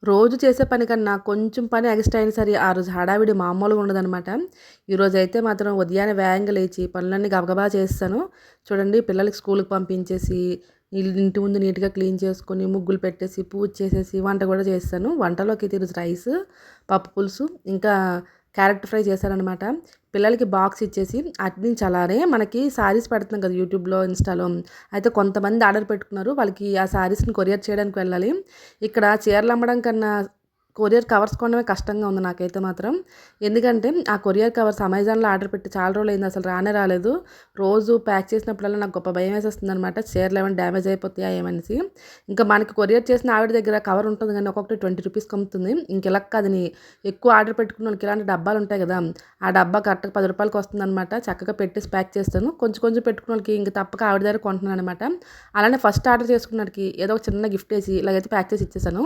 రోజు చేసే పని కన్నా కొంచెం పని ఎక్స్ట్రా అయినా సరే ఆ రోజు హడావిడి మామూలుగా ఉండదనమాట. ఈరోజైతే మాత్రం ఉదయాన్నే వేగంగా లేచి పనులన్నీ గబగబా చేసేసాను. చూడండి పిల్లలకి స్కూలుకి పంపించేసి, ఇంటి ముందు నీట్‌గా క్లీన్ చేసుకొని, ముగ్గులు పెట్టేసి, పూజ చేసేసి, వంట కూడా చేసేసాను. వంటలోకి అయితే ఈరోజు రైస్, పప్పు పులుసు, ఇంకా క్యారెట్ ఫ్రై చేశాననమాట. పిల్లలకి బాక్స్ ఇచ్చేసి అటునుంచి అలానే మనకి శారీస్ పెడుతున్నాం కదా యూట్యూబ్‌లో, ఇన్‌స్టాలో. అయితే కొంతమంది ఆర్డర్ పెట్టుకున్నారు. వాళ్ళకి ఆ శారీస్‌ని కొరియర్ చేయడానికి వెళ్ళాలి. ఇక్కడ చీరలు అమ్మడం కన్నా కొరియర్ కవర్స్ కొనడమే కష్టంగా ఉంది నాకైతే మాత్రం. ఎందుకంటే ఆ కొరియర్ కవర్స్ అమెజాన్‌లో ఆర్డర్ పెట్టి చాలా రోజులైంది, అసలు రానే రాలేదు. రోజు ప్యాక్ చేసినప్పుడల్లా నాకు గొప్ప భయమేసేస్తుందనమాట. చీరలు ఏమైనా డ్యామేజ్ అయిపోతాయా ఏమనేసి. ఇంకా మనకి కొరియర్ చేసిన ఆవిడ దగ్గర కవర్ ఉంటుంది గానీ ఒక్కొక్కటి 20 రూపీస్‌కి అమ్ముతుంది. ఇంక ఇలా కాదని ఎక్కువ ఆర్డర్ పెట్టుకున్నోళ్ళకి ఇలాంటి డబ్బాలు ఉంటాయి కదా! ఆ డబ్బా కరెక్ట్‌గా రూ. 10కి వస్తుందనమాట. చక్కగా పెట్టేసి ప్యాక్ చేస్తాను. కొంచెం కొంచెం పెట్టుకున్నోళ్ళకి ఇంక తప్పక ఆవిడ దగ్గర కొంటున్నాననమాట. అలానే ఫస్ట్ ఆర్డర్ చేసుకున్నోడికి ఏదో ఒక చిన్న గిఫ్ట్ ఏసి ఇలాగైతే ప్యాక్ చేసి ఇచ్చేసాను.